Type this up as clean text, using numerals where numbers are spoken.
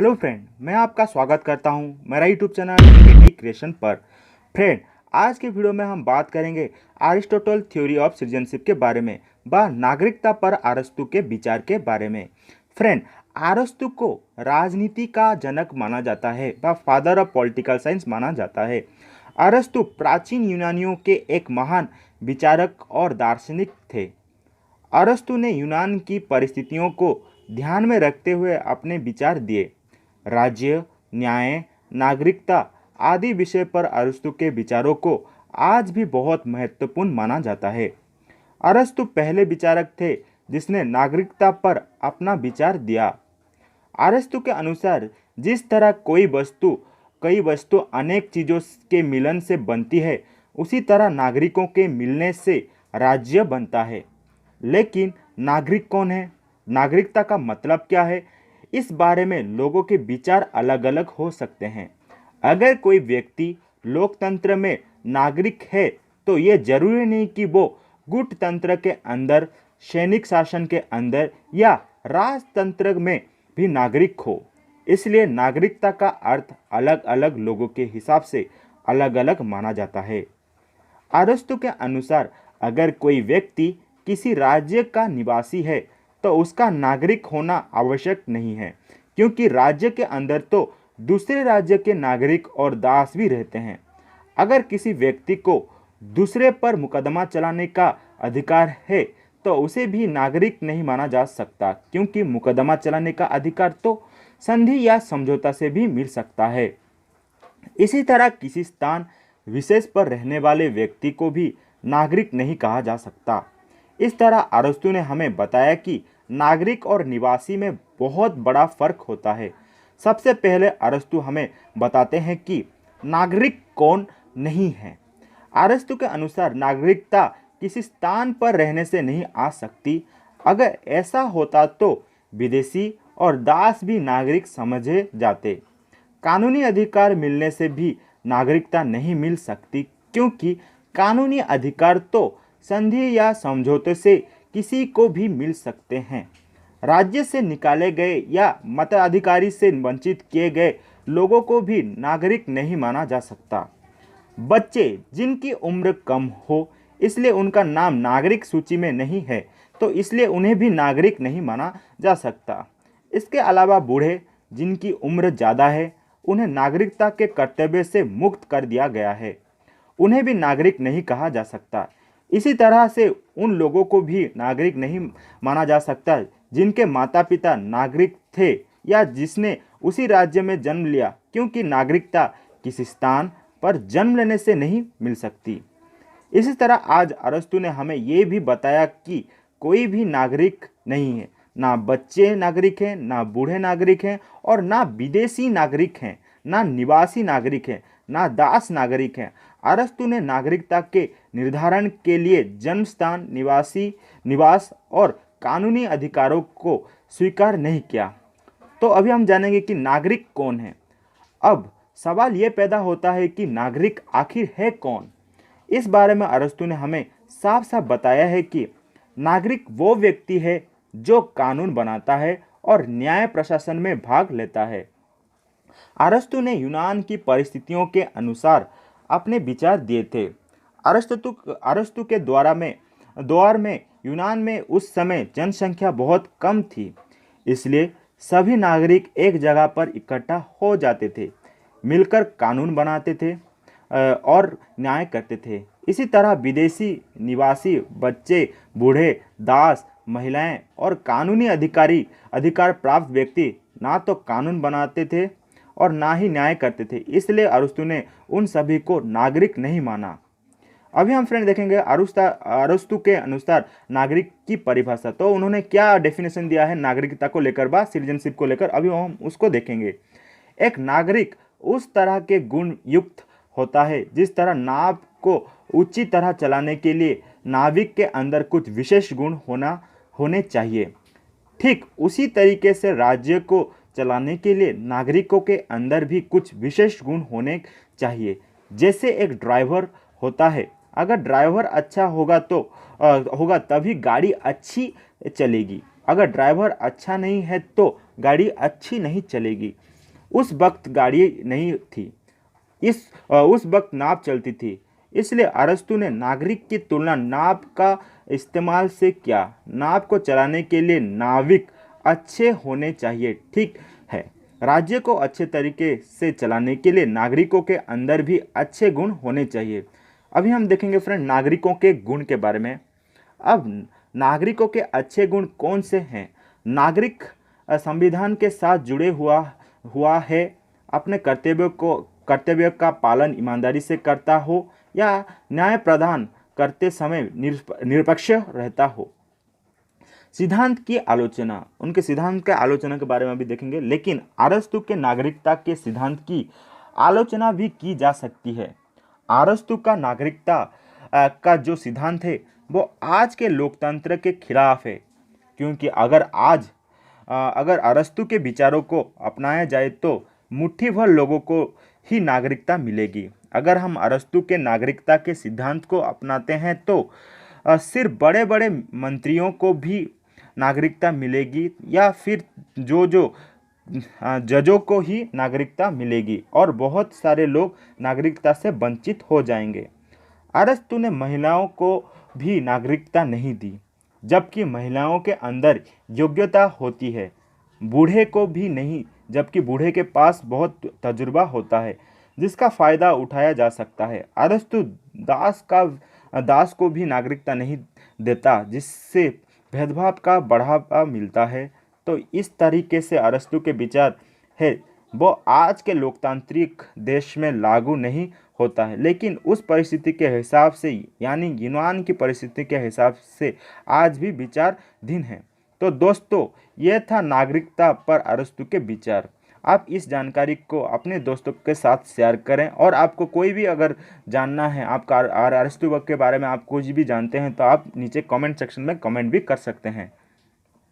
Hello friend, मैं आपका स्वागत करता हूं मेरा यूट्यूब चैनल क्रिएशन पर। फ्रेंड, आज के वीडियो में हम बात करेंगे अरिस्टोटल थ्योरी ऑफ सिटीजनशिप के बारे में व नागरिकता पर अरस्तु के विचार के बारे में। फ्रेंड, अरस्तु को राजनीति का जनक माना जाता है व फादर ऑफ पॉलिटिकल साइंस माना जाता है। अरस्तु प्राचीन यूनानियों के एक महान विचारक और दार्शनिक थे। अरस्तु ने यूनान की परिस्थितियों को ध्यान में रखते हुए अपने विचार दिए। राज्य, न्याय, नागरिकता आदि विषय पर अरस्तु के विचारों को आज भी बहुत महत्वपूर्ण माना जाता है। अरस्तु पहले विचारक थे जिसने नागरिकता पर अपना विचार दिया। अरस्तु के अनुसार जिस तरह कई वस्तु अनेक चीज़ों के मिलन से बनती है, उसी तरह नागरिकों के मिलने से राज्य बनता है। लेकिन नागरिक कौन है? नागरिकता का मतलब क्या है? इस बारे में लोगों के विचार अलग अलग हो सकते हैं। अगर कोई व्यक्ति लोकतंत्र में नागरिक है तो ये जरूरी नहीं कि वो गुटतंत्र के अंदर, सैनिक शासन के अंदर या राजतंत्र में भी नागरिक हो। इसलिए नागरिकता का अर्थ अलग अलग लोगों के हिसाब से अलग अलग माना जाता है। अरस्तु के अनुसार अगर कोई व्यक्ति किसी राज्य का निवासी है तो उसका नागरिक होना आवश्यक नहीं है, क्योंकि राज्य के अंदर तो दूसरे राज्य के नागरिक और दास भी रहते हैं। अगर किसी व्यक्ति को दूसरे पर मुकदमा चलाने का अधिकार है तो उसे भी नागरिक नहीं माना जा सकता, क्योंकि मुकदमा चलाने का अधिकार तो संधि या समझौता से भी मिल सकता है। इसी तरह किसी स्थान विशेष पर रहने वाले व्यक्ति को भी नागरिक नहीं कहा जा सकता। इस तरह अरस्तु ने हमें बताया कि नागरिक और निवासी में बहुत बड़ा फर्क होता है। सबसे पहले अरस्तु हमें बताते हैं कि नागरिक कौन नहीं है। अरस्तु के अनुसार नागरिकता किसी स्थान पर रहने से नहीं आ सकती। अगर ऐसा होता तो विदेशी और दास भी नागरिक समझे जाते। कानूनी अधिकार मिलने से भी नागरिकता नहीं मिल सकती, क्योंकि कानूनी अधिकार तो संधि या समझौते से किसी को भी मिल सकते हैं। राज्य से निकाले गए या मताधिकारी से वंचित किए गए लोगों को भी नागरिक नहीं माना जा सकता। बच्चे जिनकी उम्र कम हो, इसलिए उनका नाम नागरिक सूची में नहीं है, तो इसलिए उन्हें भी नागरिक नहीं माना जा सकता। इसके अलावा बूढ़े जिनकी उम्र ज़्यादा है, उन्हें नागरिकता के कर्तव्य से मुक्त कर दिया गया है, उन्हें भी नागरिक नहीं कहा जा सकता। इसी तरह से उन लोगों को भी नागरिक नहीं माना जा सकता जिनके माता पिता नागरिक थे या जिसने उसी राज्य में जन्म लिया, क्योंकि नागरिकता किसी स्थान पर जन्म लेने से नहीं मिल सकती। इसी तरह आज अरस्तु ने हमें ये भी बताया कि कोई भी नागरिक नहीं है। ना बच्चे नागरिक हैं, ना बूढ़े नागरिक हैं, और ना विदेशी नागरिक हैं, ना निवासी नागरिक हैं, ना दास नागरिक हैं। अरस्तु ने नागरिकता के निर्धारण के लिए जन्म स्थान, निवास और कानूनी अधिकारों को स्वीकार नहीं किया। तो अभी हम जानेंगे कि नागरिक कौन है। अब सवाल ये पैदा होता है कि नागरिक आखिर है कौन। इस बारे में अरस्तु ने हमें साफ साफ बताया है कि नागरिक वो व्यक्ति है जो कानून बनाता है और न्याय प्रशासन में भाग लेता है। अरस्तु ने यूनान की परिस्थितियों के अनुसार अपने विचार दिए थे। अरस्तु के दौर में यूनान में उस समय जनसंख्या बहुत कम थी, इसलिए सभी नागरिक एक जगह पर इकट्ठा हो जाते थे, मिलकर कानून बनाते थे और न्याय करते थे। इसी तरह विदेशी, निवासी, बच्चे, बूढ़े, दास, महिलाएं और कानूनी अधिकार प्राप्त व्यक्ति ना तो कानून बनाते थे और ना ही न्याय करते थे। इसलिए अरस्तु ने उन सभी को नागरिक नहीं माना। अभी हम फ्रेंड देखेंगे अरस्तु के अनुसार नागरिक की परिभाषा। तो उन्होंने क्या डेफिनेशन दिया है नागरिकता को लेकर व सिटीजनशिप को लेकर, अभी हम उसको देखेंगे। एक नागरिक उस तरह के गुण युक्त होता है जिस तरह नाव को ऊंची तरह चलाने के लिए नाविक के अंदर कुछ विशेष गुण होने चाहिए। ठीक उसी तरीके से राज्य को चलाने के लिए नागरिकों के अंदर भी कुछ विशेष गुण होने चाहिए। जैसे एक ड्राइवर होता है, अगर ड्राइवर अच्छा होगा तभी गाड़ी अच्छी चलेगी। अगर ड्राइवर अच्छा नहीं है तो गाड़ी अच्छी नहीं चलेगी। उस वक्त गाड़ी नहीं थी, उस वक्त नाव चलती थी। इसलिए अरस्तु ने नागरिक की तुलना नाव का इस्तेमाल से किया। नाव को चलाने के लिए नाविक अच्छे होने चाहिए, ठीक है। राज्य को अच्छे तरीके से चलाने के लिए नागरिकों के अंदर भी अच्छे गुण होने चाहिए। अभी हम देखेंगे फ्रेंड नागरिकों के गुण के बारे में। अब नागरिकों के अच्छे गुण कौन से हैं? नागरिक संविधान के साथ जुड़े हुआ है, अपने कर्तव्य का पालन ईमानदारी से करता हो या न्याय प्रदान करते समय निरपेक्ष रहता हो। सिद्धांत की आलोचना, उनके सिद्धांत के आलोचना के बारे में भी देखेंगे। लेकिन अरस्तु के नागरिकता के सिद्धांत की आलोचना भी की जा सकती है। अरस्तु का नागरिकता का जो सिद्धांत है वो आज के लोकतंत्र के खिलाफ है, क्योंकि अगर अरस्तु के विचारों को अपनाया जाए तो मुट्ठी भर लोगों को ही नागरिकता मिलेगी। अगर हम अरस्तु के नागरिकता के सिद्धांत को अपनाते हैं तो सिर्फ बड़े बड़े मंत्रियों को भी नागरिकता मिलेगी या फिर जो जजों को ही नागरिकता मिलेगी और बहुत सारे लोग नागरिकता से वंचित हो जाएंगे। अरस्तु ने महिलाओं को भी नागरिकता नहीं दी, जबकि महिलाओं के अंदर योग्यता होती है। बूढ़े को भी नहीं, जबकि बूढ़े के पास बहुत तजुर्बा होता है जिसका फ़ायदा उठाया जा सकता है। अरस्तु दास को भी नागरिकता नहीं देता, जिससे भेदभाव का बढ़ावा मिलता है। तो इस तरीके से अरस्तु के विचार है वो आज के लोकतांत्रिक देश में लागू नहीं होता है, लेकिन उस परिस्थिति के हिसाब से यानी यूनान की परिस्थिति के हिसाब से आज भी विचाराधीन है। तो दोस्तों यह था नागरिकता पर अरस्तु के विचार। आप इस जानकारी को अपने दोस्तों के साथ शेयर करें और आपको कोई भी अगर जानना है आपका अरस्तु के बारे में, आप कुछ भी जानते हैं तो आप नीचे कमेंट सेक्शन में कमेंट भी कर सकते हैं।